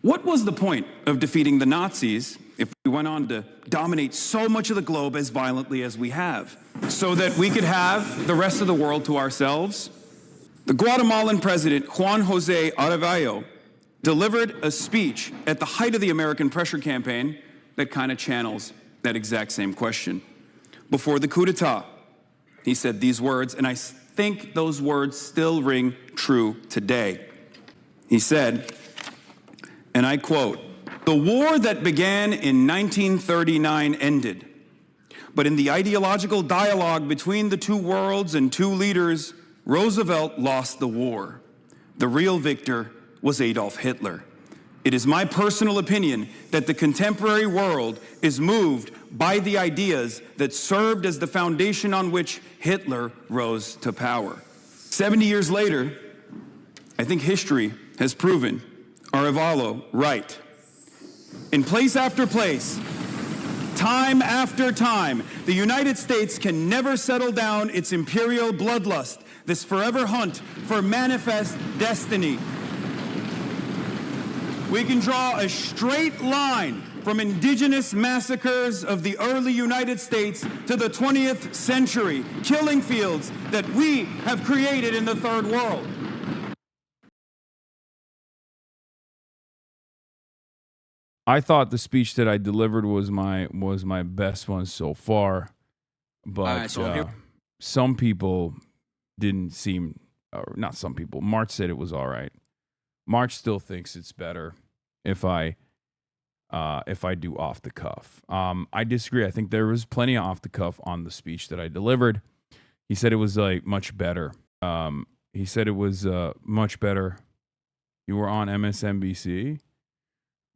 What was the point of defeating the Nazis if we went on to dominate so much of the globe as violently as we have? So that we could have the rest of the world to ourselves? The Guatemalan president, Juan Jose Arevalo, delivered a speech at the height of the American pressure campaign that kind of channels that exact same question. Before the coup d'etat, he said these words, and I think those words still ring true today. He said, and I quote, "The war that began in 1939 ended, but in the ideological dialogue between the two worlds and two leaders, Roosevelt lost the war. The real victor was Adolf Hitler. It is my personal opinion that the contemporary world is moved by the ideas that served as the foundation on which Hitler rose to power." 70 years later, I think history has proven Arevalo right. In place after place, time after time, the United States can never settle down its imperial bloodlust, this forever hunt for manifest destiny. We can draw a straight line from indigenous massacres of the early United States to the 20th century, killing fields that we have created in the third world. I thought the speech that I delivered was my best one so far, but some people didn't seem, or not some people. March said it was all right. March still thinks it's better if I do off the cuff. I disagree. I think there was plenty of off the cuff on the speech that I delivered. He said it was like much better. He said it was much better. You were on MSNBC.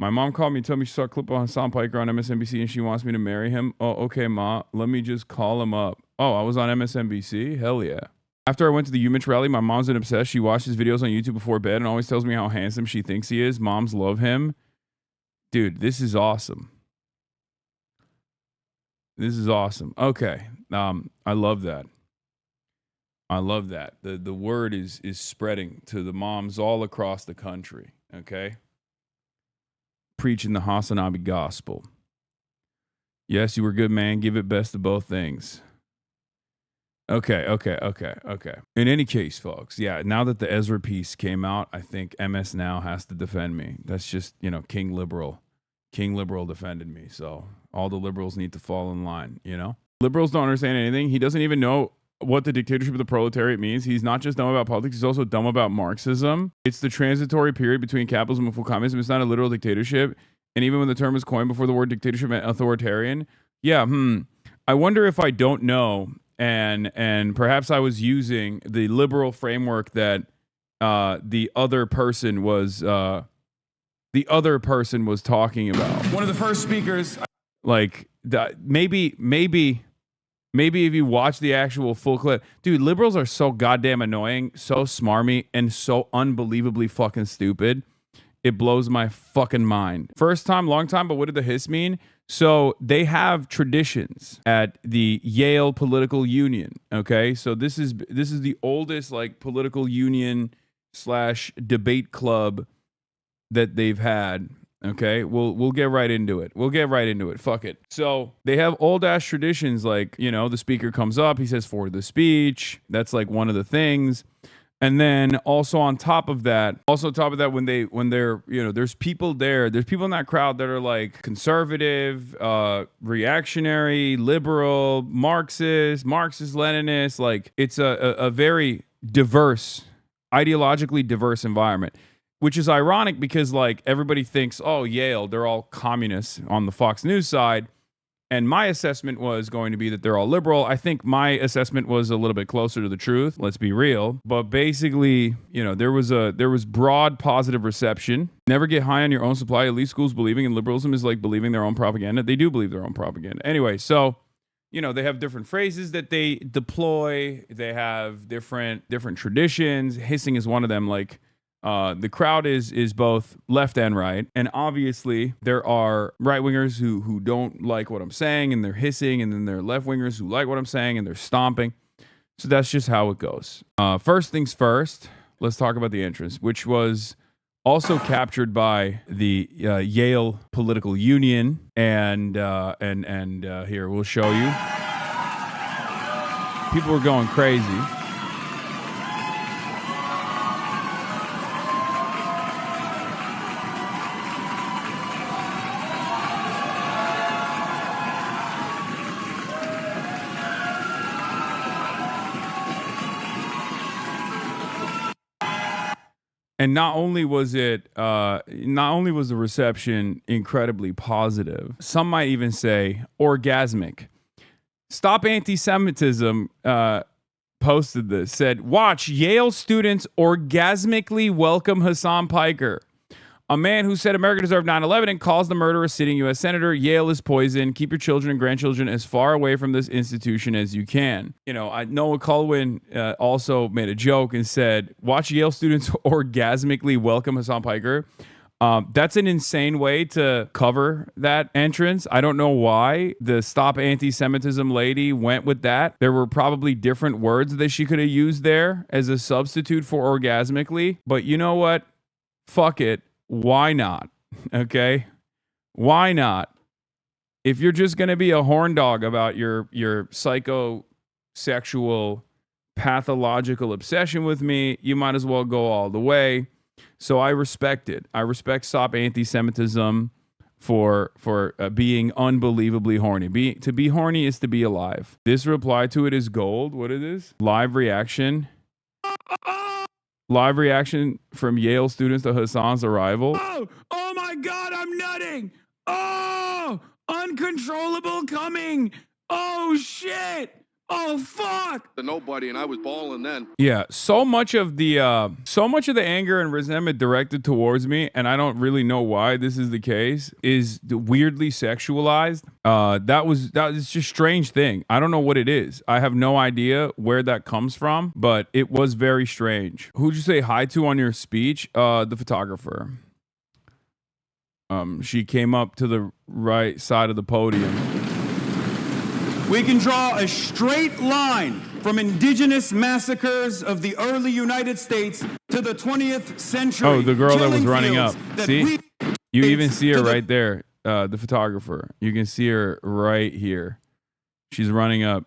My mom called me and told me she saw a clip of Hasan Piker on MSNBC and she wants me to marry him. Oh, okay, Ma. Let me just call him up. Oh, I was on MSNBC? Hell yeah. After I went to the UMich rally, my mom's an obsessed. She watches videos on YouTube before bed and always tells me how handsome she thinks he is. Moms love him. Dude, this is awesome. This is awesome. Okay. I love that. I love that. The word is spreading to the moms all across the country. Okay. Preaching the Hasanabi gospel. Yes, you were good, man. Give it best of both things. Okay. In any case, folks, yeah, now that the Ezra piece came out, I think MS Now has to defend me. That's just, King Liberal. King Liberal defended me, so all the liberals need to fall in line, Liberals don't understand anything. He doesn't even know what the dictatorship of the proletariat means. He's not just dumb about politics, he's also dumb about Marxism. It's the transitory period between capitalism and full communism. It's not a literal dictatorship. And even when the term was coined before the word dictatorship meant authoritarian, I wonder if I don't know, and perhaps I was using the liberal framework that the other person was talking about. One of the first speakers, Maybe if you watch the actual full clip, dude, liberals are so goddamn annoying, so smarmy, and so unbelievably fucking stupid. It blows my fucking mind. First time, long time, but what did the hiss mean? So they have traditions at the Yale Political Union, okay? So this is the oldest political union / debate club that they've had. Okay, we'll get right into it. Fuck it. So they have old ass traditions, the speaker comes up, he says for the speech. That's one of the things. And then also on top of that, when they're, there's people there, there's people in that crowd that are conservative, reactionary, liberal, Marxist, Leninist. It's a very diverse, ideologically diverse environment. Which is ironic because everybody thinks, oh, Yale, they're all communists on the Fox News side. And my assessment was going to be that they're all liberal. I think my assessment was a little bit closer to the truth. Let's be real. But basically, there was broad positive reception. Never get high on your own supply. Elite schools believing in liberalism is like believing their own propaganda. They do believe their own propaganda. Anyway, so they have different phrases that they deploy. They have different traditions. Hissing is one of them. The crowd is both left and right. And obviously there are right-wingers who don't like what I'm saying and they're hissing. And then there are left-wingers who like what I'm saying and they're stomping. So that's just how it goes. First things first, let's talk about the entrance, which was Also captured by the Yale Political Union, and here we'll show you. People were going crazy. And not only was the reception incredibly positive, some might even say orgasmic. Stop Anti-Semitism posted this, said, watch Yale students orgasmically welcome Hasan Piker. A man who said America deserved 9/11 and calls the murderer a sitting U.S. senator. Yale is poison. Keep your children and grandchildren as far away from this institution as you can. You know, Noah Culwin also made a joke and said, watch Yale students orgasmically welcome Hasan Piker. That's an insane way to cover that entrance. I don't know why the Stop Anti-Semitism lady went with that. There were probably different words that she could have used there as a substitute for orgasmically. But you know what? Fuck it. Why not? Okay? Why not? If you're just going to be a horn dog about your psychosexual pathological obsession with me, you might as well go all the way. So I respect it. I respect Stop Anti-Semitism for being unbelievably horny. To be horny is to be alive. This reply to it is gold. What it is? Live reaction. Live reaction from Yale students to Hasan's arrival. Oh my God, I'm nutting. Oh, uncontrollable coming. Oh shit. Oh fuck. The nobody, and I was balling then. Yeah, so much of the anger and resentment directed towards me, and I don't really know why this is the case, is weirdly sexualized. That was just a strange thing. I don't know what it is. I have no idea where that comes from, but it was very strange. Who'd you say hi to on your speech? The photographer. She came up to the right side of the podium. We can draw a straight line from indigenous massacres of the early United States to the 20th century. Oh, the girl that was running up. See? You even see her right there, the photographer. You can see her right here. She's running up.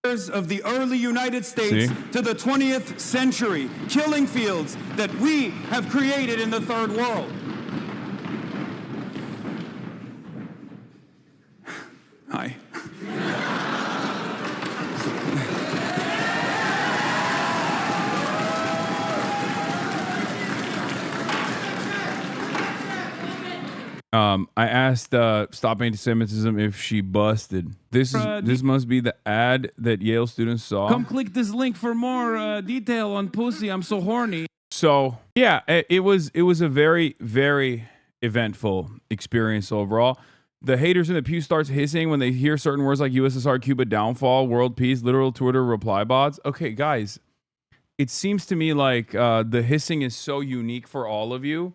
Of the early United States to the 20th century, killing fields that we have created in the third world. Hi. I asked Stop Anti-Semitism if she busted. This must be the ad that Yale students saw. Come click this link for more detail on pussy. I'm so horny. So yeah, it was a very, very eventful experience overall. The haters in the pew starts hissing when they hear certain words like USSR, Cuba downfall, world peace, literal Twitter reply bots. Okay, guys, it seems to me like the hissing is so unique for all of you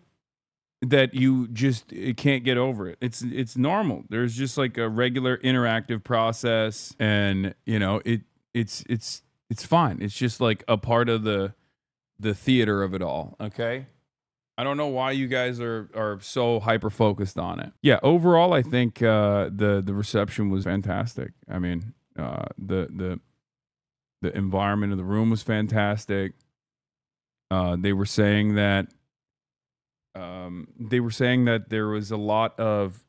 that you just can't get over it. It's normal. There's just like a regular interactive process, and you know it's fine. It's just like a part of the theater of it all. Okay. I don't know why you guys are so hyper focused on it. Yeah, overall, I think the reception was fantastic. I mean, the environment of the room was fantastic. They were saying that there was a lot of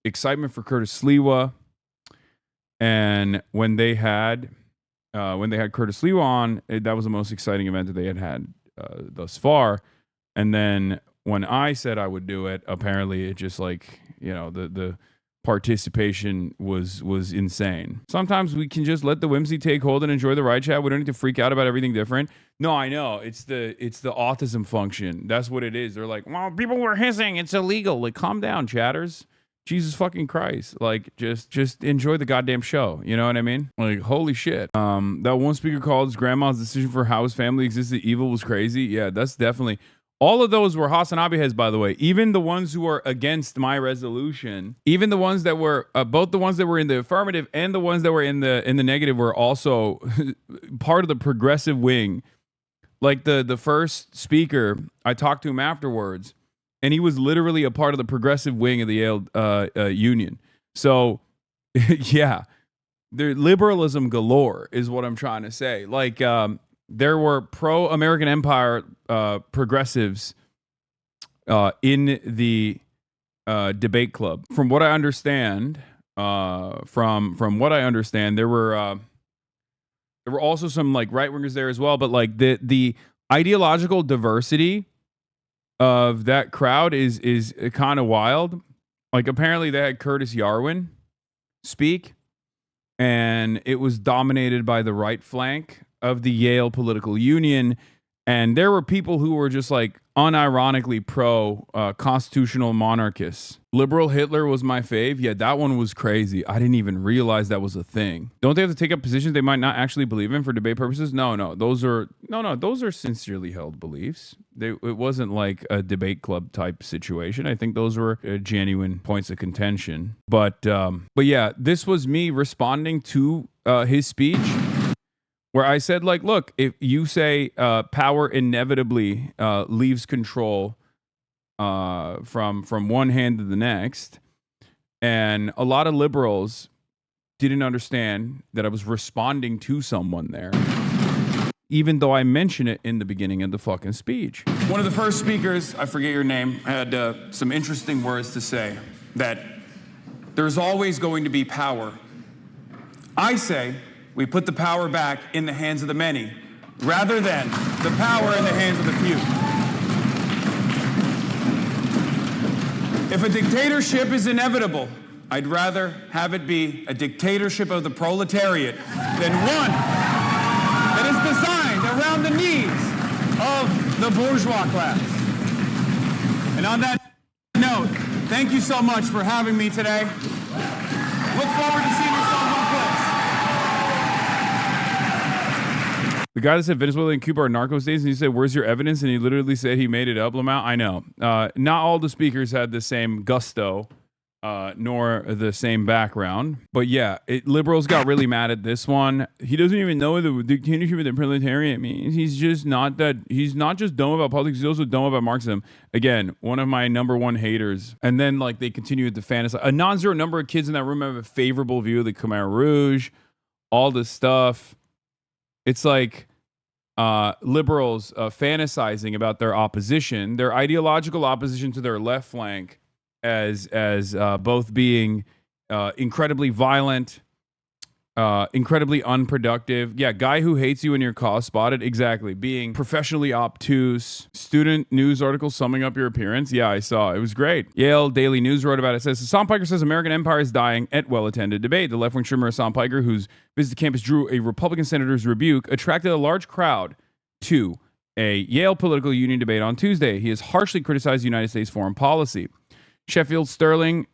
excitement for Curtis Sliwa, and when they had Curtis Sliwa on, that was the most exciting event that they had thus far. And then when I said I would do it, apparently it just like, you know, the participation was insane. Sometimes we can just let the whimsy take hold and enjoy the ride chat. We don't need to freak out about everything different. No, I know. It's the autism function. That's what it is. They're like, well, people were hissing. It's illegal. Like, calm down, chatters. Jesus fucking Christ. Like, just enjoy the goddamn show. You know what I mean? Like, holy shit. That one speaker called his grandma's decision for how his family existed evil was crazy. Yeah, that's definitely... All of those were Hasanabi heads, by the way. Even the ones who were against my resolution, even the ones that were both the ones that were in the affirmative and the ones that were in the negative were also part of the progressive wing. Like the first speaker, I talked to him afterwards, and he was literally a part of the progressive wing of the Yale Union. So, yeah, the liberalism galore is what I'm trying to say. Like, there were pro-American empire progressives in the debate club. From what I understand, from what I understand, there were also some like right wingers there as well. But like the ideological diversity of that crowd is kind of wild. Like apparently they had Curtis Yarwin speak, and it was dominated by the right flank of the Yale political union. And there were people who were just like unironically pro constitutional monarchists. Liberal Hitler was my fave. Yeah, that one was crazy. I didn't even realize that was a thing. Don't they have to take up positions they might not actually believe in for debate purposes? No. Those are sincerely held beliefs. It wasn't like a debate club type situation. I think those were genuine points of contention. But yeah, this was me responding to his speech, where I said, like, look, if you say power inevitably leaves control from one hand to the next, and a lot of liberals didn't understand that I was responding to someone there, even though I mentioned it in the beginning of the fucking speech. One of the first speakers, I forget your name, had some interesting words to say, that there's always going to be power. I say we put the power back in the hands of the many, rather than the power in the hands of the few. If a dictatorship is inevitable, I'd rather have it be a dictatorship of the proletariat than one that is designed around the needs of the bourgeois class. And on that note, thank you so much for having me today. Look forward to seeing yourselves on place. The guy that said Venezuela and Cuba are narco states, and he said, where's your evidence? And he literally said he made it up, Lamau. I know. Not all the speakers had the same gusto, nor the same background. But yeah, liberals got really mad at this one. He doesn't even know what the dictatorship of the proletariat means. He's not just dumb about politics, he's also dumb about Marxism. Again, one of my number one haters. And then like they continue to fantasize. A non-zero number of kids in that room have a favorable view of the Khmer Rouge, all this stuff. It's like liberals fantasizing about their opposition, their ideological opposition to their left flank, as both being incredibly violent, incredibly unproductive. Yeah, guy who hates you in your cause spotted. Exactly. Being professionally obtuse. Student news article summing up your appearance. Yeah, I saw. It was great. Yale Daily News wrote about it. It says, Hasan Piker says American empire is dying at well-attended debate. The left-wing trimmer Hasan Piker, whose visit to campus drew a Republican senator's rebuke, attracted a large crowd to a Yale political union debate on Tuesday. He has harshly criticized the United States foreign policy. Sheffield Sterling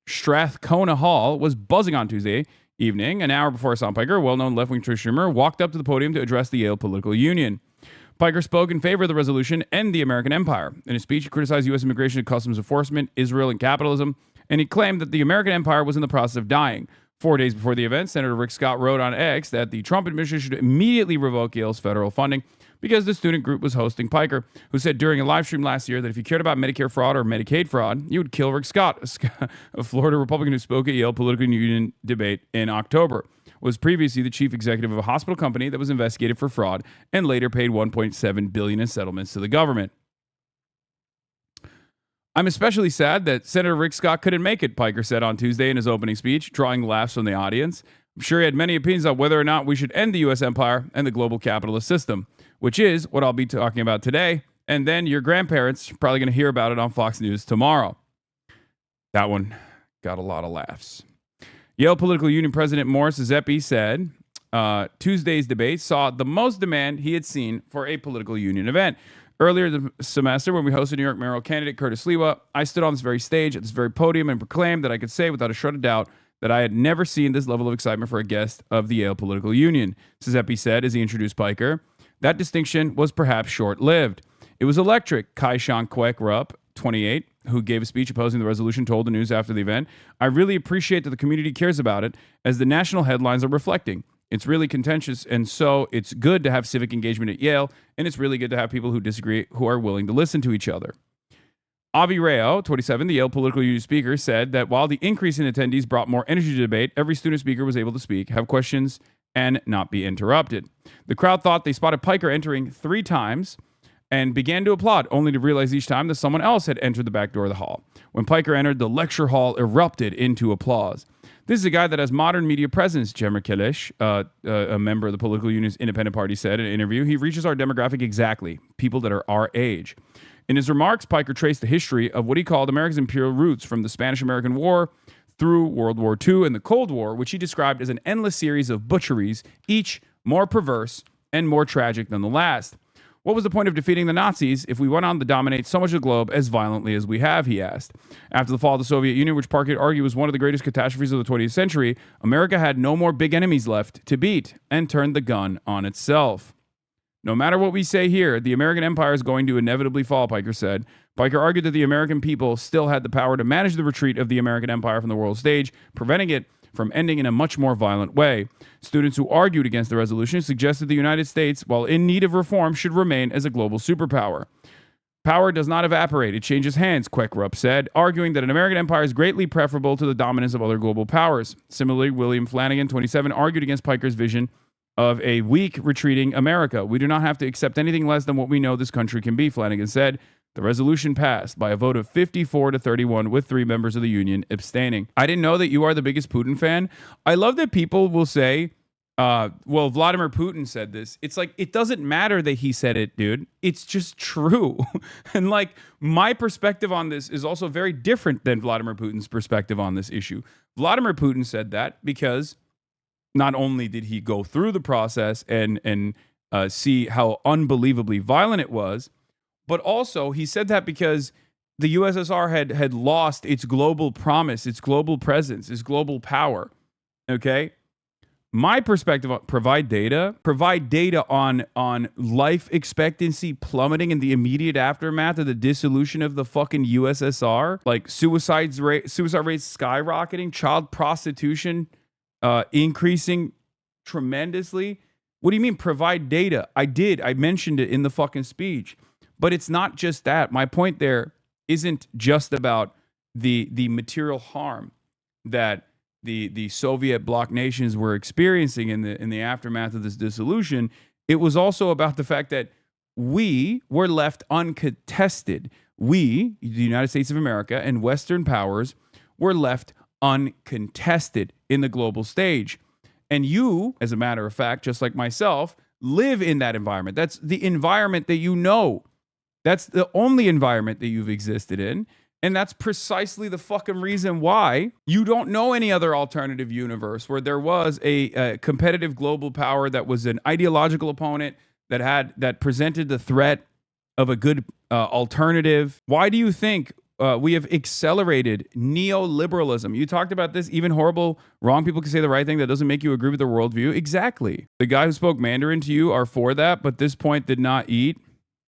Strathcona Hall was buzzing on Tuesday evening, an hour before Hasan Piker, a well-known left-wing trimmer, walked up to the podium to address the Yale political union. Piker spoke in favor of the resolution and the American empire. In his speech, he criticized U.S. immigration and customs enforcement, Israel, and capitalism, and he claimed that the American empire was in the process of dying. 4 days before the event, Senator Rick Scott wrote on X that the Trump administration should immediately revoke Yale's federal funding because the student group was hosting Piker, who said during a live stream last year that if you cared about Medicare fraud or Medicaid fraud, you would kill Rick Scott, a Florida Republican who spoke at Yale political union debate in October. Was previously the chief executive of a hospital company that was investigated for fraud and later paid $1.7 billion in settlements to the government. I'm especially sad that Senator Rick Scott couldn't make it, Piker said on Tuesday in his opening speech, drawing laughs from the audience. I'm sure he had many opinions on whether or not we should end the U.S. empire and the global capitalist system, which is what I'll be talking about today. And then your grandparents are probably going to hear about it on Fox News tomorrow. That one got a lot of laughs. Yale Political Union President Morris Zeppi said Tuesday's debate saw the most demand he had seen for a political union event. Earlier the semester, when we hosted New York mayoral candidate Curtis Lewa, I stood on this very stage at this very podium and proclaimed that I could say without a shred of doubt that I had never seen this level of excitement for a guest of the Yale Political Union. Zeppi said as he introduced Piker. That distinction was perhaps short-lived. It was electric, Kai Shang Kwek Rupp, 28, who gave a speech opposing the resolution, told the news after the event. I really appreciate that the community cares about it, as the national headlines are reflecting. It's really contentious, and so it's good to have civic engagement at Yale, and it's really good to have people who disagree who are willing to listen to each other. Avi Rao, 27, the Yale Political Union speaker, said that while the increase in attendees brought more energy to debate, every student speaker was able to speak, have questions, and not be interrupted. The crowd thought they spotted Piker entering 3 times and began to applaud, only to realize each time that someone else had entered the back door of the hall. When Piker entered, the lecture hall erupted into applause. This is a guy that has modern media presence, Jemer Kelesh, a member of the Political Union's Independent Party, said in an interview. He reaches our demographic exactly, people that are our age. In his remarks, Piker traced the history of what he called America's imperial roots from the Spanish-American War through World War II and the Cold War, which he described as an endless series of butcheries, each more perverse and more tragic than the last. What was the point of defeating the Nazis if we went on to dominate so much of the globe as violently as we have, he asked. After the fall of the Soviet Union, which Parker argued was one of the greatest catastrophes of the 20th century, America had no more big enemies left to beat and turned the gun on itself. No matter what we say here, the American empire is going to inevitably fall, Piker said. Piker argued that the American people still had the power to manage the retreat of the American empire from the world stage, preventing it from ending in a much more violent way. Students who argued against the resolution suggested the United States, while in need of reform, should remain as a global superpower. Power does not evaporate, it changes hands, Kwekrup said, arguing that an American empire is greatly preferable to the dominance of other global powers. Similarly, William Flanagan, 27, argued against Piker's vision of a weak, retreating America. We do not have to accept anything less than what we know this country can be, Flanagan said. The resolution passed by a vote of 54 to 31 with 3 members of the union abstaining. I didn't know that you are the biggest Putin fan. I love that people will say, well, Vladimir Putin said this. It's like, it doesn't matter that he said it, dude. It's just true. And like, my perspective on this is also very different than Vladimir Putin's perspective on this issue. Vladimir Putin said that because not only did he go through the process and see how unbelievably violent it was, but also he said that because the USSR had lost its global promise, its global presence, its global power. Okay? My perspective on provide data on life expectancy plummeting in the immediate aftermath of the dissolution of the fucking USSR, like suicide rates skyrocketing, child prostitution increasing tremendously. What do you mean provide data? I mentioned it in the fucking speech. But it's not just that. My point there isn't just about the material harm that the Soviet bloc nations were experiencing in the aftermath of this dissolution. It was also about the fact that we were left uncontested. We, the United States of America and Western powers, were left uncontested in the global stage. And you, as a matter of fact, just like myself, live in that environment. That's the environment that you know. That's the only environment that you've existed in. And that's precisely the fucking reason why you don't know any other alternative universe where there was a competitive global power that was an ideological opponent that presented the threat of a good alternative. Why do you think we have accelerated neoliberalism? You talked about this. Even horrible, wrong people can say the right thing. That doesn't make you agree with their worldview. Exactly. The guy who spoke Mandarin to you are for that, but this point did not eat.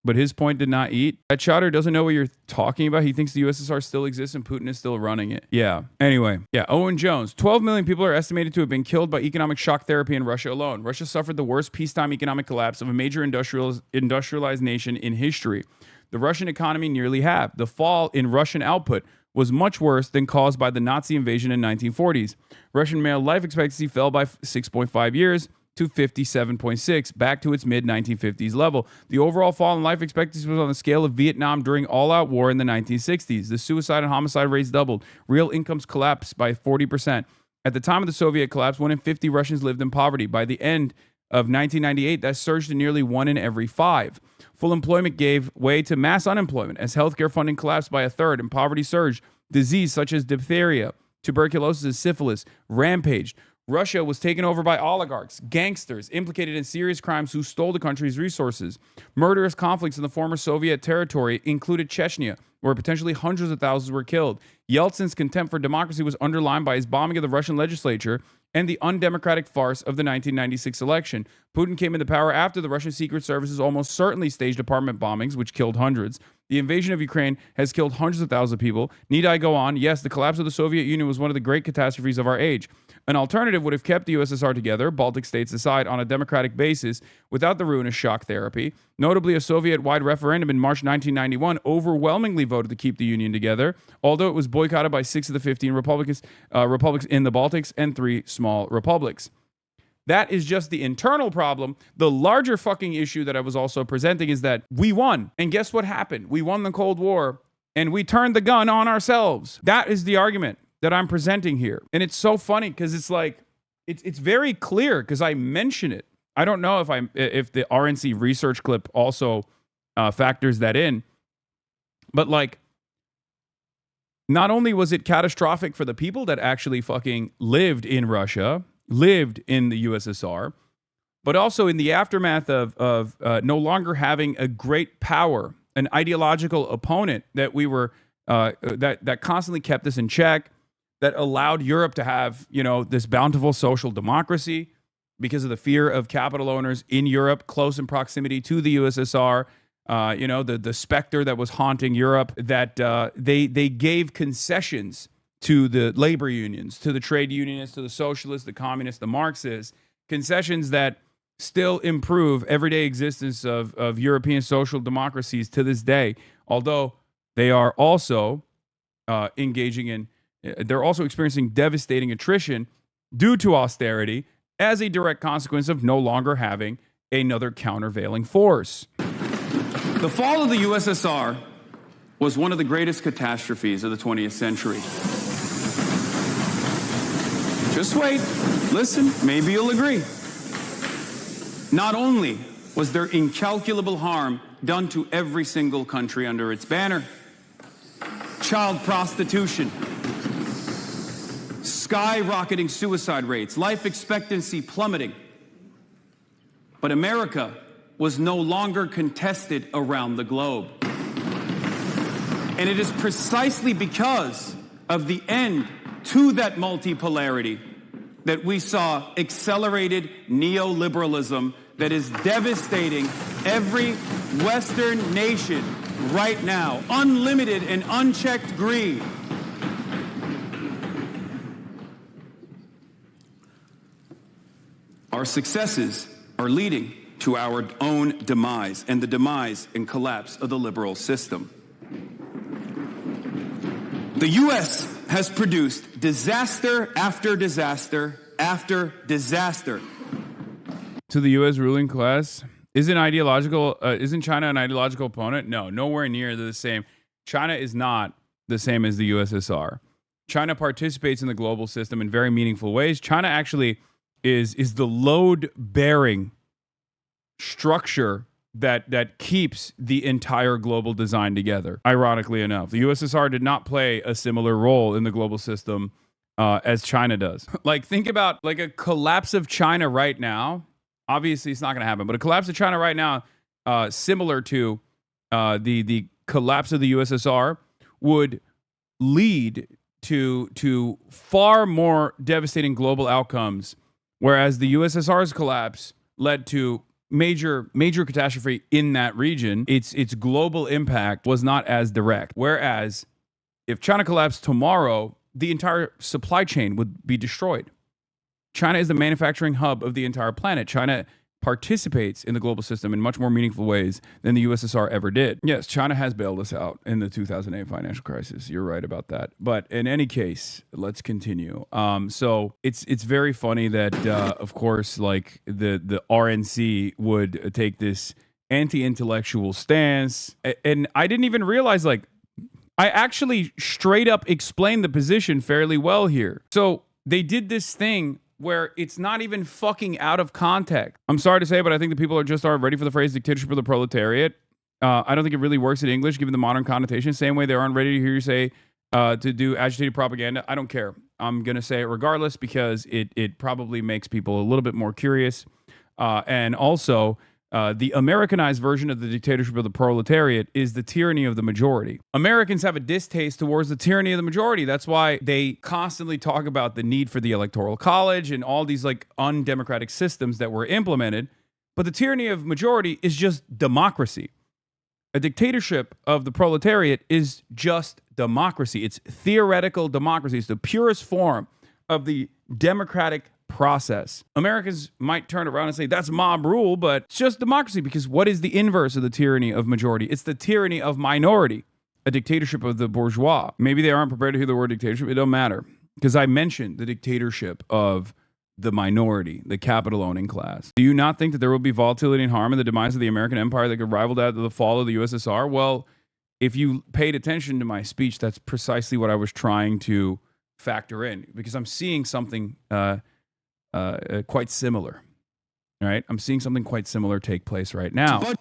But his point did not eat. That Chowder doesn't know what you're talking about. He thinks the USSR still exists and Putin is still running it. Yeah. Anyway. Yeah. Owen Jones. 12 million people are estimated to have been killed by economic shock therapy in Russia alone. Russia suffered the worst peacetime economic collapse of a major industrialized nation in history. The Russian economy nearly halved. The fall in Russian output was much worse than caused by the Nazi invasion in 1940s. Russian male life expectancy fell by 6.5 years. To 57.6, back to its mid-1950s level. The overall fall in life expectancy was on the scale of Vietnam during all-out war in the 1960s. The suicide and homicide rates doubled. Real incomes collapsed by 40%. At the time of the Soviet collapse, 1 in 50 Russians lived in poverty. By the end of 1998, that surged to nearly 1 in every 5. Full employment gave way to mass unemployment as healthcare funding collapsed by a third and poverty surged. Disease such as diphtheria, tuberculosis, and syphilis rampaged. Russia was taken over by oligarchs, gangsters implicated in serious crimes who stole the country's resources. Murderous conflicts in the former Soviet territory included Chechnya, where potentially hundreds of thousands were killed. Yeltsin's contempt for democracy was underlined by his bombing of the Russian legislature and the undemocratic farce of the 1996 election. Putin came into power after the Russian secret services almost certainly staged apartment bombings, which killed hundreds. The invasion of Ukraine has killed hundreds of thousands of people. Need I go on? Yes, the collapse of the Soviet Union was one of the great catastrophes of our age. An alternative would have kept the USSR together, Baltic states aside, on a democratic basis without the ruinous shock therapy. Notably, a Soviet-wide referendum in March 1991 overwhelmingly voted to keep the Union together, although it was boycotted by 6 of the 15 republics in the Baltics and 3 small republics. That is just the internal problem. The larger fucking issue that I was also presenting is that we won. And guess what happened? We won the Cold War and we turned the gun on ourselves. That is the argument that I'm presenting here. And it's so funny because it's like, it's very clear because I mention it. I don't know if the RNC research clip also factors that in. But like, not only was it catastrophic for the people that actually fucking lived in Russia, lived in the USSR, but also in the aftermath of no longer having a great power, an ideological opponent that we were that constantly kept us in check, that allowed Europe to have, you know, this bountiful social democracy because of the fear of capital owners in Europe, close in proximity to the USSR. You know, the specter that was haunting Europe, that they gave concessions to the labor unions, to the trade unionists, to the socialists, the communists, the Marxists, concessions that still improve everyday existence of European social democracies to this day, although they are also they're also experiencing devastating attrition due to austerity as a direct consequence of no longer having another countervailing force. The fall of the USSR was one of the greatest catastrophes of the 20th century. Just wait, listen, maybe you'll agree. Not only was there incalculable harm done to every single country under its banner, child prostitution, skyrocketing suicide rates, life expectancy plummeting, but America was no longer contested around the globe. And it is precisely because of the end to that multipolarity that we saw accelerated neoliberalism that is devastating every Western nation right now. Unlimited and unchecked greed. Our successes are leading to our own demise and the demise and collapse of the liberal system. The U.S. has produced disaster after disaster after disaster. To the U.S. ruling class, isn't China an ideological opponent? No, nowhere near the same. China is not the same as the USSR. China participates in the global system in very meaningful ways. China actually is the load-bearing structure that keeps the entire global design together. Ironically enough, the USSR did not play a similar role in the global system as China does. Like, think about like a collapse of China right now. Obviously, it's not going to happen, but a collapse of China right now, similar to the collapse of the USSR, would lead to far more devastating global outcomes. Whereas the USSR's collapse led to major catastrophe in that region, its global impact was not as direct. Whereas if China collapsed tomorrow, the entire supply chain would be destroyed. China is the manufacturing hub of the entire planet. China participates in the global system in much more meaningful ways than the USSR ever did. Yes, China has bailed us out in the 2008 financial crisis. You're right about that. But in any case, let's continue. So it's very funny that, of course, like the RNC would take this anti-intellectual stance. And I didn't even realize, like, I actually straight up explained the position fairly well here. So they did this thing where it's not even fucking out of context. I'm sorry to say, but I think the people aren't ready for the phrase dictatorship of the proletariat. I don't think it really works in English, given the modern connotation. Same way they aren't ready to hear you say to do agitated propaganda. I don't care. I'm going to say it regardless because it probably makes people a little bit more curious. And also, the Americanized version of the dictatorship of the proletariat is the tyranny of the majority. Americans have a distaste towards the tyranny of the majority. That's why they constantly talk about the need for the electoral college and all these like undemocratic systems that were implemented. But the tyranny of majority is just democracy. A dictatorship of the proletariat is just democracy. It's theoretical democracy. It's the purest form of the democratic process. Americans might turn around and say that's mob rule, but it's just democracy, because what is the inverse of the tyranny of majority? It's the tyranny of minority, a dictatorship of the bourgeois. Maybe they aren't prepared to hear the word dictatorship. It don't matter, because I mentioned the dictatorship of the minority, the capital owning class. Do you not think that there will be volatility and harm in the demise of the American empire that could rival that of the fall of the USSR? Well, if you paid attention to my speech, that's precisely what I was trying to factor in, because I'm seeing something quite similar, right? I'm seeing something quite similar take place right now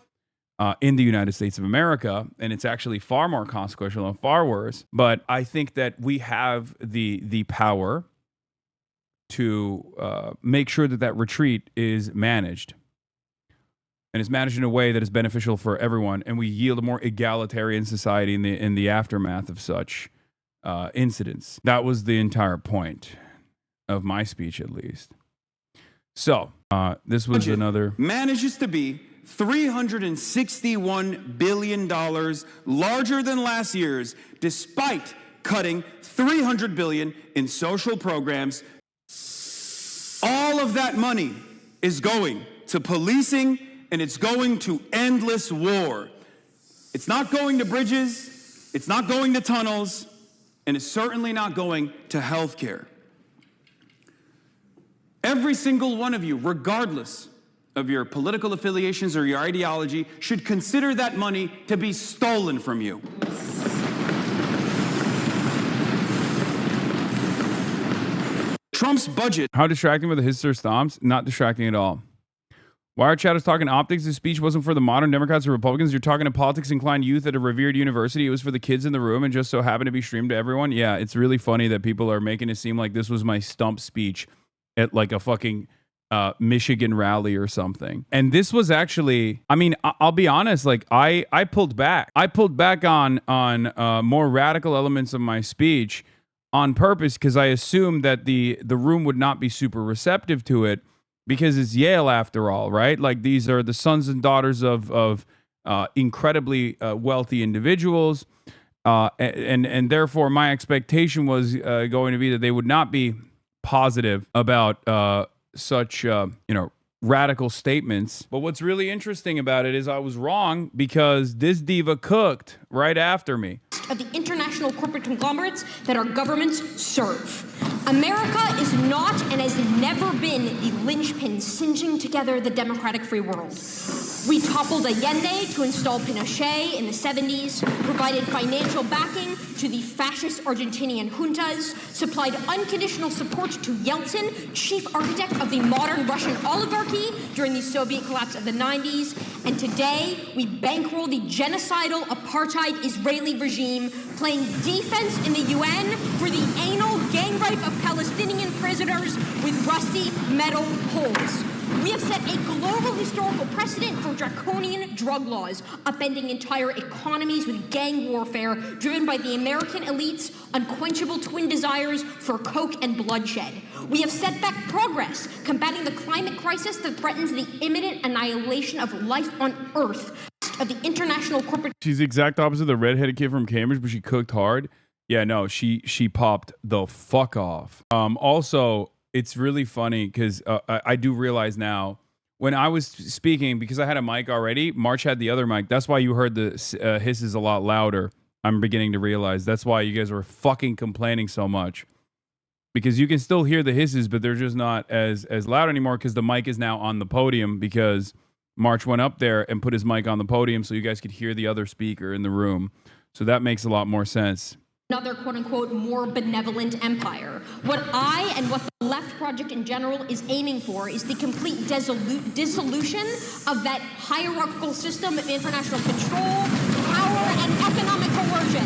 in the United States of America, and it's actually far more consequential and far worse. But I think that we have the power to make sure that that retreat is managed, and is managed in a way that is beneficial for everyone, and we yield a more egalitarian society in the aftermath of such incidents. That was the entire point of my speech, at least. So this was another manages to be $361 billion larger than last year's, despite cutting $300 billion in social programs. All of that money is going to policing, and it's going to endless war. It's not going to bridges, it's not going to tunnels, and it's certainly not going to healthcare. Every single one of you, regardless of your political affiliations or your ideology, should consider that money to be stolen from you. Trump's budget. How distracting were the his or stomps? Not distracting at all. Why are chatters talking optics? This speech wasn't for the modern Democrats or Republicans. You're talking to politics-inclined youth at a revered university. It was for the kids in the room and just so happened to be streamed to everyone. Yeah, it's really funny that people are making it seem like this was my stump speech at like a fucking Michigan rally or something. And this was actually, I mean, I'll be honest, like I pulled back. I pulled back on more radical elements of my speech on purpose, because I assumed that the room would not be super receptive to it, because it's Yale after all, right? Like these are the sons and daughters of incredibly wealthy individuals, and therefore my expectation was going to be that they would not be positive about such radical statements. But what's really interesting about it is I was wrong, because this diva cooked right after me. Of the international corporate conglomerates that our governments serve. America is not and has never been the linchpin singeing together the democratic free world. We toppled Allende to install Pinochet in the 70s, provided financial backing to the fascist Argentinian juntas, supplied unconditional support to Yeltsin, chief architect of the modern Russian oligarchy during the Soviet collapse of the 90s, and today we bankroll the genocidal apartheid Israeli regime, playing defense in the UN for the anal gang rape of Palestinian prisoners with rusty metal holes. We have set a global historical precedent for draconian drug laws, upending entire economies with gang warfare driven by the American elite's unquenchable twin desires for coke and bloodshed. We have set back progress, combating the climate crisis that threatens the imminent annihilation of life on Earth. Of the international corporate. She's the exact opposite of the redheaded kid from Cambridge, but she cooked hard. Yeah, no, she popped the fuck off. Also, it's really funny because I do realize now when I was speaking, because I had a mic already, March had the other mic. That's why you heard the hisses a lot louder. I'm beginning to realize that's why you guys were fucking complaining so much, because you can still hear the hisses, but they're just not as loud anymore because the mic is now on the podium, because March went up there and put his mic on the podium so you guys could hear the other speaker in the room. So that makes a lot more sense. Another quote-unquote more benevolent empire. What I and what the Left Project in general is aiming for is the complete dissolution of that hierarchical system of international control, power, and economic coercion.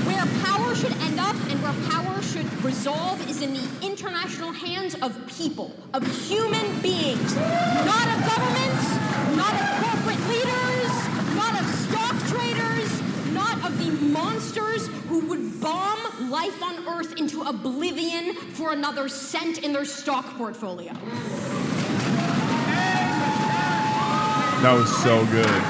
Where power should end up and where power should resolve is in the international hands of people, of human beings, not of governments, not of corporate leaders, not of stock traders, not of the monsters who would bomb life on Earth into oblivion for another cent in their stock portfolio. That was so good.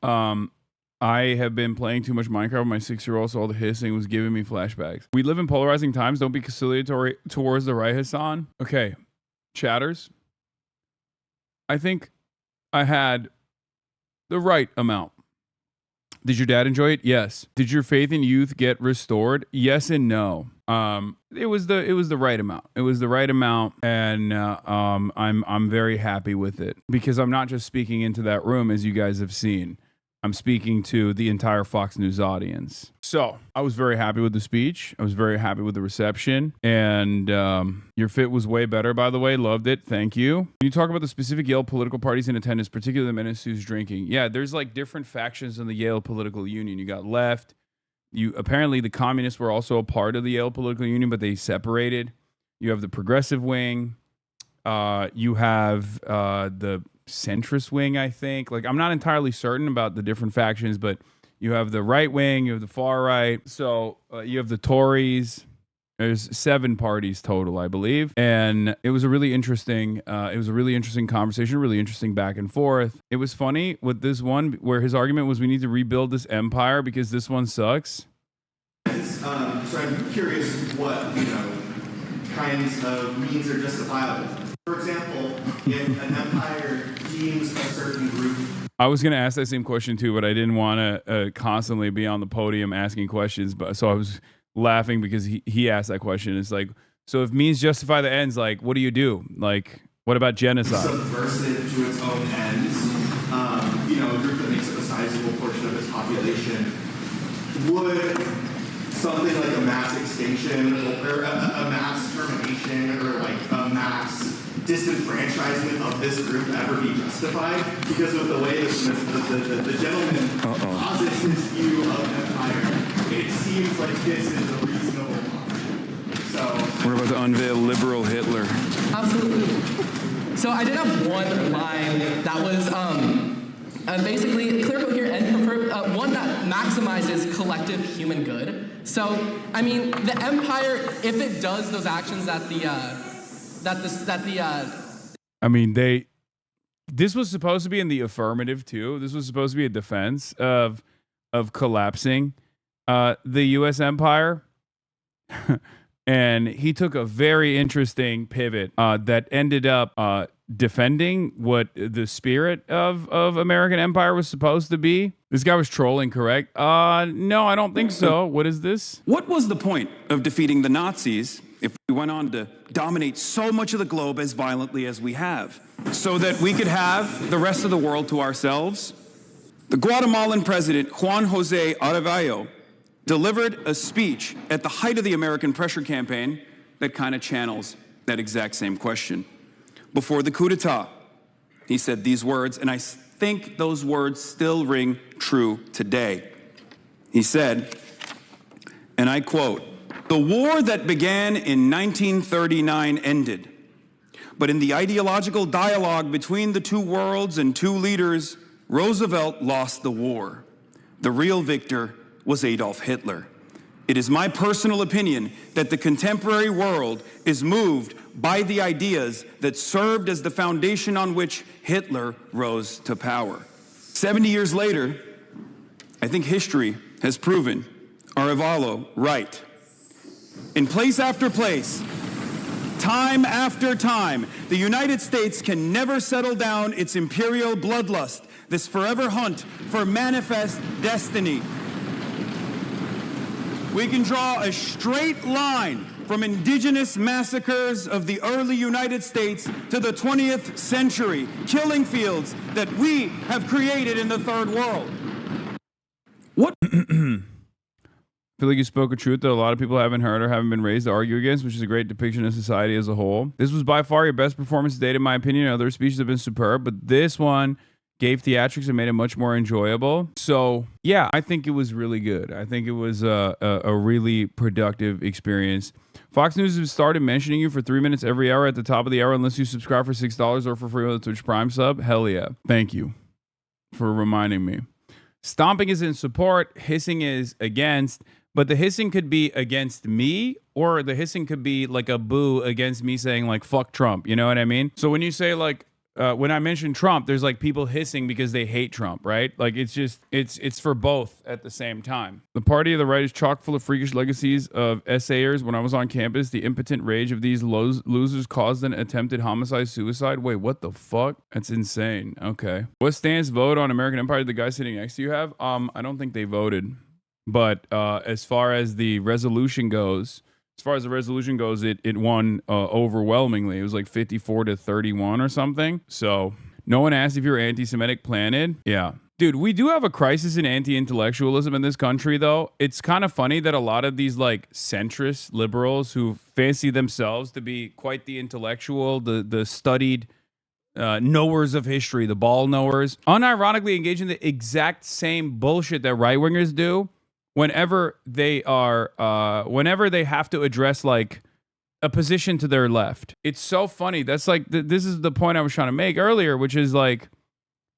I have been playing too much Minecraft with my 6-year-old, so all the hissing was giving me flashbacks. We live in polarizing times. Don't be conciliatory towards the right, Hasan. Okay, chatters. I think I had the right amount. Did your dad enjoy it? Yes. Did your faith in youth get restored? Yes and no. It was the right amount. It was the right amount, and I'm very happy with it because I'm not just speaking into that room as you guys have seen. I'm speaking to the entire Fox News audience. So I was very happy with the speech. I was very happy with the reception. And your fit was way better, by the way. Loved it. Thank you. Can you talk about the specific Yale political parties in attendance, particularly the menace who's drinking? Yeah, there's like different factions in the Yale political union. You got left. Apparently the communists were also a part of the Yale political union, but they separated. You have the progressive wing. You have the centrist wing, I think. Like, I'm not entirely certain about the different factions, but you have the right wing, you have the far right. So you have the Tories. There's 7 parties total, I believe. And it was a really interesting conversation, really interesting back and forth. It was funny with this one where his argument was we need to rebuild this empire because this one sucks. So I'm curious what, kinds of means are justifiable. For example, if an empire deems a certain group. I was going to ask that same question too, but I didn't want to constantly be on the podium asking questions. But so I was laughing because he asked that question. It's like, so if means justify the ends, like, what do you do? Like, what about genocide? Subversive to its own ends. A group that makes up a sizable portion of its population. Would something like a mass extinction or a mass termination or like a mass disenfranchisement of this group ever be justified? Because of the way the gentleman posits his view of empire, it seems like this is a reasonable option. So We're about to unveil liberal Hitler. Absolutely. So I did have one line that was basically clear, coherent, and prefer one that maximizes collective human good. So I mean, the empire, if it does those actions this was supposed to be in the affirmative too. This was supposed to be a defense of collapsing the U.S. empire. And he took a very interesting pivot that ended up defending what the spirit of American empire was supposed to be. This guy was trolling, correct? No, I don't think so. What is this? What was the point of defeating the Nazis if we went on to dominate so much of the globe as violently as we have, so that we could have the rest of the world to ourselves? The Guatemalan president, Juan Jose Arevalo, delivered a speech at the height of the American pressure campaign that kind of channels that exact same question. Before the coup d'etat, he said these words, and I think those words still ring true today. He said, and I quote, "The war that began in 1939 ended, but in the ideological dialogue between the two worlds and two leaders, Roosevelt lost the war. The real victor was Adolf Hitler. It is my personal opinion that the contemporary world is moved by the ideas that served as the foundation on which Hitler rose to power." 70 years later, I think history has proven Arevalo right. In place after place, time after time, the United States can never settle down its imperial bloodlust, this forever hunt for manifest destiny. We can draw a straight line from indigenous massacres of the early United States to the 20th century, killing fields that we have created in the third world. What? I feel like you spoke a truth that a lot of people haven't heard or haven't been raised to argue against, which is a great depiction of society as a whole. This was by far your best performance to date, in my opinion. Other speeches have been superb, but this one gave theatrics and made it much more enjoyable. So yeah, I think it was really good. I think it was a really productive experience. Fox News has started mentioning you for 3 minutes every hour at the top of the hour unless you subscribe for $6 or for free with a Twitch Prime sub. Hell yeah. Thank you for reminding me. Stomping is in support. Hissing is against. But the hissing could be against me, or the hissing could be like a boo against me saying like, fuck Trump. You know what I mean? So when you say like, when I mention Trump, there's like people hissing because they hate Trump, right? Like it's for both at the same time. The party of the right is chock full of freakish legacies of essayers. When I was on campus, the impotent rage of these losers caused an attempted homicide-suicide. Wait, what the fuck? That's insane. Okay. What stance vote on American Empire did the guy sitting next to you have? I don't think they voted. But as far as the resolution goes, it won overwhelmingly. It was like 54-31 or something. So no one asked if you were anti-Semitic planted. Yeah. Dude, we do have a crisis in anti-intellectualism in this country, though. It's kind of funny that a lot of these like centrist liberals who fancy themselves to be quite the intellectual, the studied knowers of history, the ball knowers, unironically engage in the exact same bullshit that right-wingers do whenever they have to address like a position to their left. It's so funny. That's like, this is the point I was trying to make earlier, which is like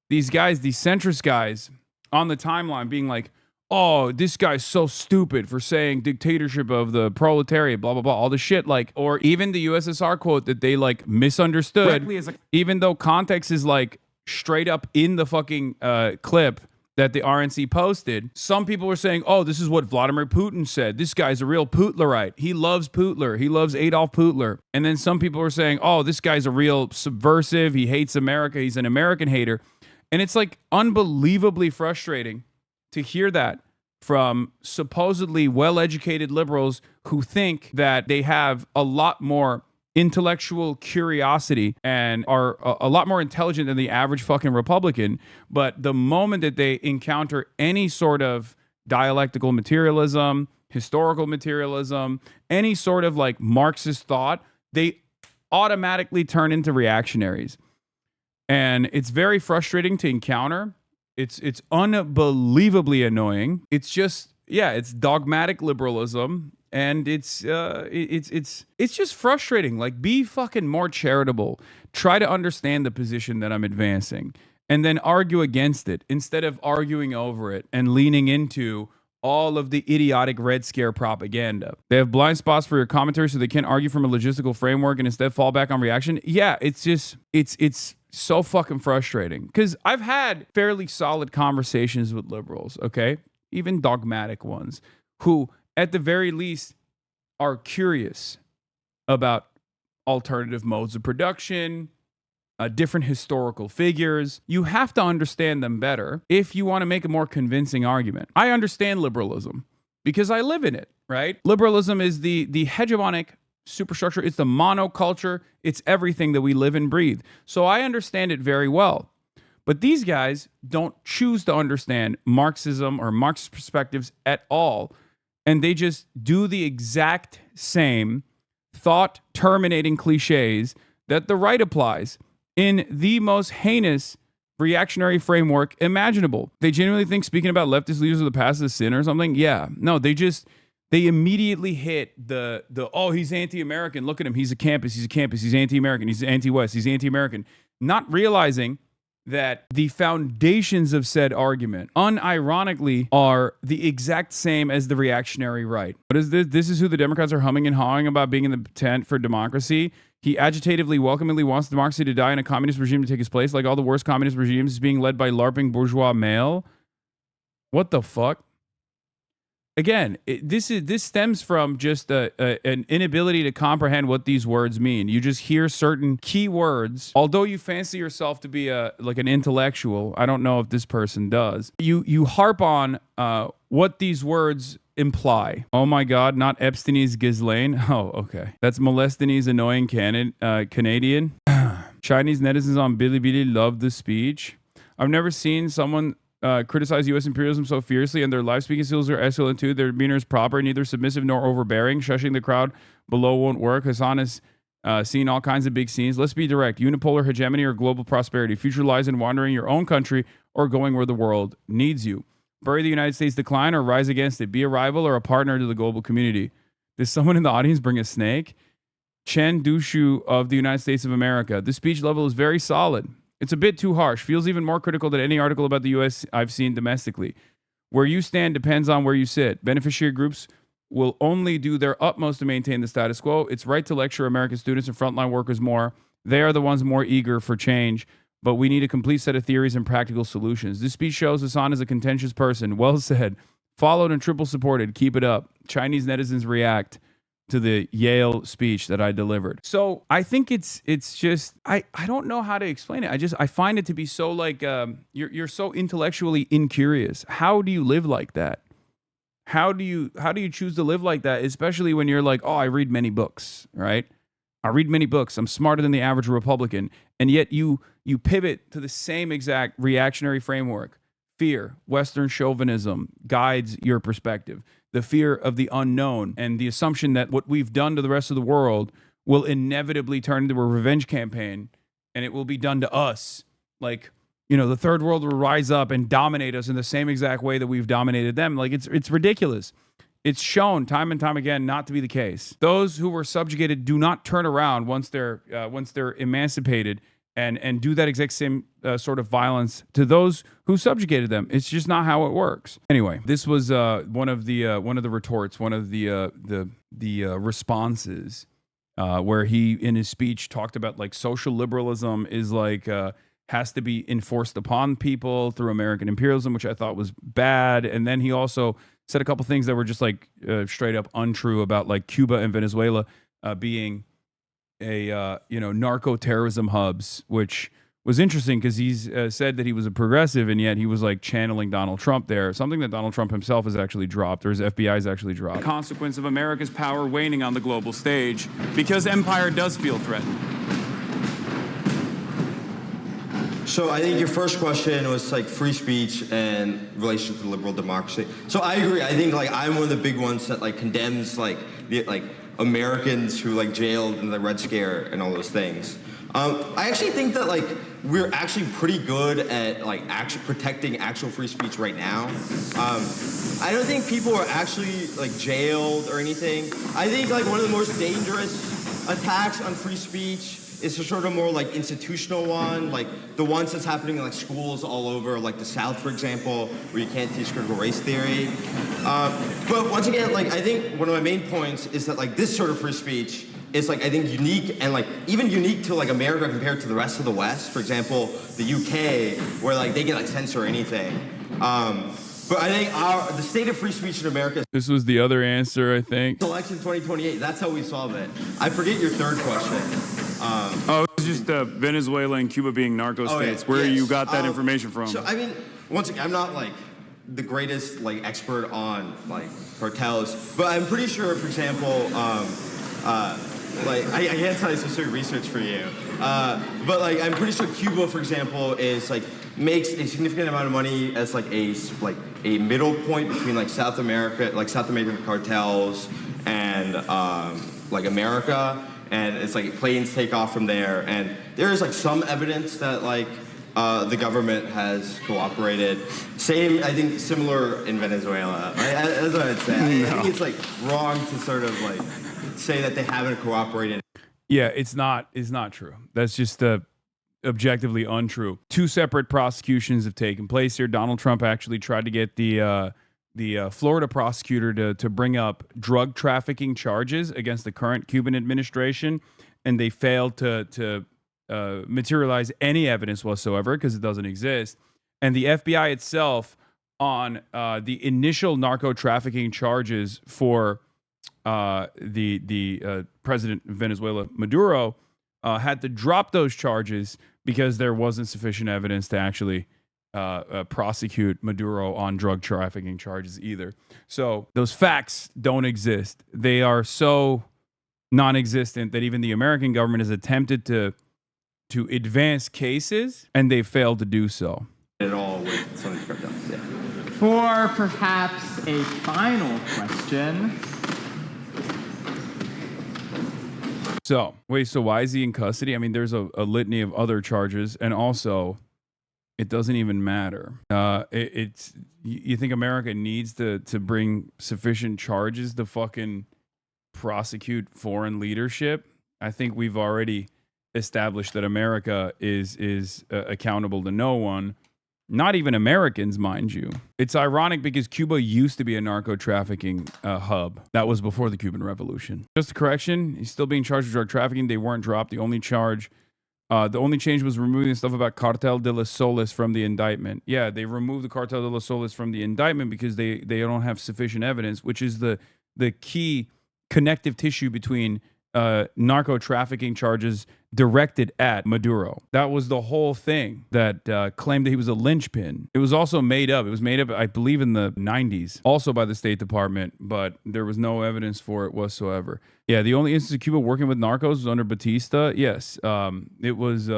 these guys, these centrist guys on the timeline being like, oh, this guy's so stupid for saying dictatorship of the proletariat, blah, blah, blah, all the shit. Like, or even the USSR quote that they like misunderstood, even though context is like straight up in the fucking clip that the RNC posted. Some people were saying, oh, this is what Vladimir Putin said. This guy's a real Putlerite. He loves Putler. He loves Adolf Putler. And then some people were saying, oh, this guy's a real subversive. He hates America. He's an American hater. And it's like unbelievably frustrating to hear that from supposedly well-educated liberals who think that they have a lot more intellectual curiosity and are a lot more intelligent than the average fucking Republican. But the moment that they encounter any sort of dialectical materialism, historical materialism, any sort of like Marxist thought, they automatically turn into reactionaries. And it's very frustrating to encounter. It's unbelievably annoying. It's just, yeah, it's dogmatic liberalism. And it's just frustrating. Like, be fucking more charitable. Try to understand the position that I'm advancing and then argue against it instead of arguing over it and leaning into all of the idiotic Red Scare propaganda. They have blind spots for your commentary so they can't argue from a logistical framework and instead fall back on reaction. Yeah, it's just, it's so fucking frustrating because I've had fairly solid conversations with liberals, okay? Even dogmatic ones who, at the very least, are curious about alternative modes of production, different historical figures. You have to understand them better if you want to make a more convincing argument. I understand liberalism because I live in it, right? Liberalism is the hegemonic superstructure. It's the monoculture. It's everything that we live and breathe. So I understand it very well. But these guys don't choose to understand Marxism or Marxist perspectives at all. And they just do the exact same thought-terminating cliches that the right applies in the most heinous reactionary framework imaginable. They genuinely think speaking about leftist leaders of the past is a sin or something. Yeah. No, they immediately hit the oh, he's anti-American. Look at him. He's a campus. He's anti-American. He's anti-West. He's anti-American. Not realizing that the foundations of said argument, unironically, are the exact same as the reactionary right. What is this? This is who the Democrats are humming and hawing about being in the tent for democracy. He agitatively, welcomingly wants democracy to die and a communist regime to take his place. Like all the worst communist regimes is being led by LARPing bourgeois male. What the fuck? Again, this stems from just an inability to comprehend what these words mean. You just hear certain key words. Although you fancy yourself to be like an intellectual, I don't know if this person does. You harp on what these words imply. Oh my God, not Epstein's Ghislaine. Oh, okay. That's Molestin's annoying Canadian. Chinese netizens on Bilibili love the speech. I've never seen someone criticize U.S. imperialism so fiercely, and their live speaking skills are excellent too. Their demeanor is proper, neither submissive nor overbearing. Shushing the crowd below won't work. Hasan has seen all kinds of big scenes. Let's be direct. Unipolar hegemony or global prosperity. Future lies in wandering your own country or going where the world needs you. Bury the United States decline or rise against it. Be a rival or a partner to the global community. Does someone in the audience bring a snake? Chen Dushu of the United States of America. The speech level is very solid. It's a bit too harsh. Feels even more critical than any article about the U.S. I've seen domestically. Where you stand depends on where you sit. Beneficiary groups will only do their utmost to maintain the status quo. It's right to lecture American students and frontline workers more They are the ones more eager for change, but we need a complete set of theories and practical solutions. This speech shows Hasan is a contentious person. Well said. Followed and triple supported. Keep it up. Chinese netizens react to the Yale speech that I delivered. So I think it's just I don't know how to explain it. I find it to be so like you're so intellectually incurious. How do you live like that? How do you choose to live like that? Especially when you're like, oh, I read many books, right? I read many books. I'm smarter than the average Republican, and yet you pivot to the same exact reactionary framework. Fear, Western chauvinism guides your perspective. The fear of the unknown and the assumption that what we've done to the rest of the world will inevitably turn into a revenge campaign, and it will be done to us. Like, you know, the third world will rise up and dominate us in the same exact way that we've dominated them. Like, it's ridiculous. It's shown time and time again not to be the case. Those who were subjugated do not turn around once they're emancipated and do that exact same sort of violence to those who subjugated them. It's just not how it works. Anyway, this was one of the retorts, one of the responses where he in his speech talked about like social liberalism is like has to be enforced upon people through American imperialism, which I thought was bad. And then he also said a couple things that were just like straight up untrue about like Cuba and Venezuela being a narco-terrorism hubs, which was interesting because he's said that he was a progressive and yet he was like channeling Donald Trump there, something that Donald Trump himself has actually dropped, or his FBI has actually dropped. Consequence of America's power waning on the global stage because empire does feel threatened. So I think your first question was like free speech and relation to liberal democracy. So I agree. I think like I'm one of the big ones that like condemns like the Americans who like jailed in the Red Scare and all those things. I actually think that like we're actually pretty good at like actually protecting actual free speech right now. I don't think people are actually like jailed or anything. I think like one of the most dangerous attacks on free speech is a sort of more like institutional one, like the ones that's happening in like schools all over, like the South, for example, where you can't teach critical race theory. But once again, like I think one of my main points is that like this sort of free speech is like I think unique and like even unique to like America compared to the rest of the West. For example, the UK, where like they can like censor anything. But I think the state of free speech in America. This was the other answer, I think. Election 2028. That's how we solve it. I forget your third question. It's just Venezuela and Cuba being narco states. Where you got that information from? So I mean, once again, I'm not like the greatest like expert on like cartels, but I'm pretty sure, for example, like I can't tell you specific research for you, but like I'm pretty sure Cuba, for example, is like makes a significant amount of money as like a middle point between like South American cartels and like America. And it's like planes take off from there, and there is like some evidence that like the government has cooperated. Same, I think, similar in Venezuela. That's what I'd say. I think it's like wrong to sort of like say that they haven't cooperated. Yeah, it's not true. That's just objectively untrue. Two separate prosecutions have taken place here. Donald Trump actually tried to get the Florida prosecutor to bring up drug trafficking charges against the current Cuban administration, and they failed to materialize any evidence whatsoever because it doesn't exist. And the FBI itself, on the initial narco trafficking charges for the president of Venezuela, Maduro, had to drop those charges because there wasn't sufficient evidence to actually prosecute Maduro on drug trafficking charges either. So those facts don't exist. They are so non-existent that even the American government has attempted to advance cases, and they failed to do so. At all with some of the cartels, yeah. For perhaps a final question. So why is he in custody? I mean, there's a litany of other charges, and also it doesn't even matter. You think America needs to bring sufficient charges to fucking prosecute foreign leadership? I think we've already established that America is accountable to no one, not even Americans, mind you. It's ironic because Cuba used to be a narco trafficking hub. That was before the Cuban Revolution. Just a correction, he's still being charged with drug trafficking. They weren't dropped. The only charge The only change was removing the stuff about Cartel de las Soles from the indictment. Yeah, they removed the Cartel de las Soles from the indictment because they don't have sufficient evidence, which is the key connective tissue between narco trafficking charges directed at Maduro. That was the whole thing that claimed that he was a linchpin. It was also made up. It was made up, I believe, in the 90s, also by the State Department, but there was no evidence for it whatsoever. Yeah, the only instance of Cuba working with narcos was under Batista. Yes, it was.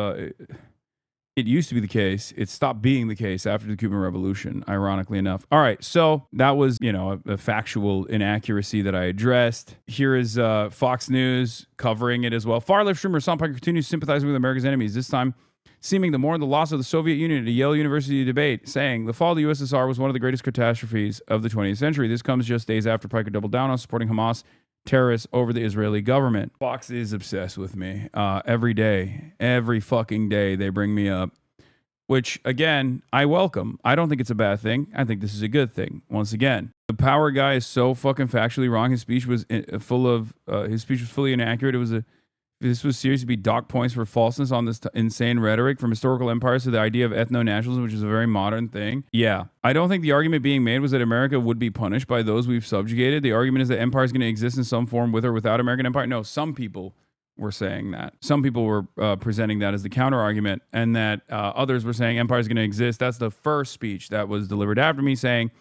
It used to be the case. It stopped being the case after the Cuban Revolution, ironically enough. All right, so that was, a factual inaccuracy that I addressed. Here is Fox News covering it as well. Far-left streamer Hasan continues sympathizing with America's enemies, this time seeming to mourn the loss of the Soviet Union at a Yale University debate, saying the fall of the USSR was one of the greatest catastrophes of the 20th century. This comes just days after Piker doubled down on supporting Hamas terrorists over the Israeli government. Fox is obsessed with me. Every day, every fucking day, they bring me up, which, again, I welcome. I don't think it's a bad thing. I think this is a good thing. Once again, the power guy is so fucking factually wrong. His speech was fully inaccurate. This was seriously be dock points for falseness on this insane rhetoric from historical empires to the idea of ethno-nationalism, which is a very modern thing. Yeah. I don't think the argument being made was that America would be punished by those we've subjugated. The argument is that empire is going to exist in some form with or without American empire. No, some people were saying that. Some people were presenting that as the counter argument, and that others were saying empire is going to exist. That's the first speech that was delivered after me, saying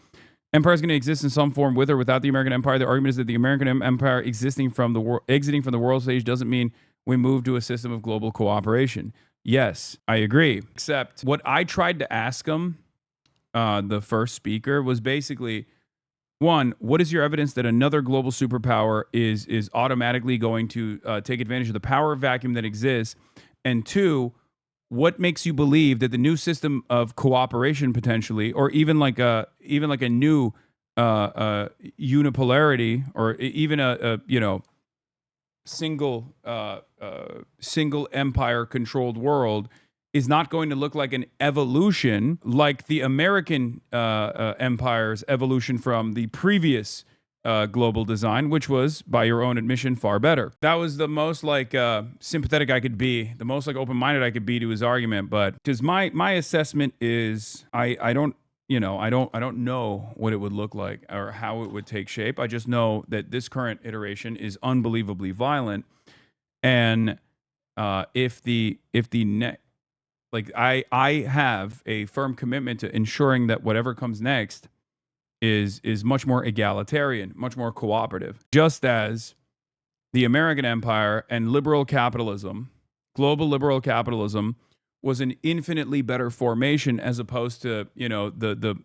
empire is going to exist in some form with or without the American empire. The argument is that the American empire exiting from the world stage doesn't mean we move to a system of global cooperation. Yes, I agree. Except what I tried to ask him, the first speaker, was basically, one, what is your evidence that another global superpower is automatically going to take advantage of the power vacuum that exists? And two, what makes you believe that the new system of cooperation potentially, or even like a new unipolarity, or even a single empire controlled world, is not going to look like an evolution like the American empire's evolution from the previous global design, which was, by your own admission, far better. That was the most sympathetic I could be, the most open-minded I could be to his argument. But because my assessment is, I don't know what it would look like or how it would take shape. I just know that this current iteration is unbelievably violent, and I have a firm commitment to ensuring that whatever comes next is much more egalitarian, much more cooperative. Just as the American empire and liberal capitalism, global liberal capitalism, was an infinitely better formation as opposed to, the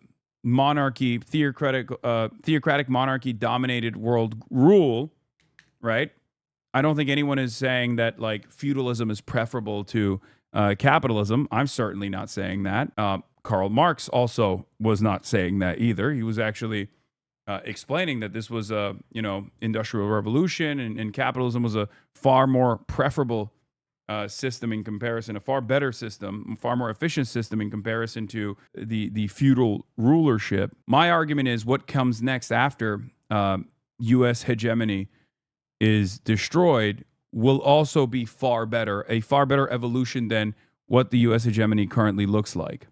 monarchy, theocratic monarchy dominated world rule, right? I don't think anyone is saying that feudalism is preferable to capitalism. I'm certainly not saying that. Karl Marx also was not saying that either. He was actually explaining that this was a, industrial revolution, and capitalism was a far more preferable system in comparison, a far better system, far more efficient system in comparison to the feudal rulership. My argument is what comes next after U.S. hegemony is destroyed will also be far better, a far better evolution than what the U.S. hegemony currently looks like.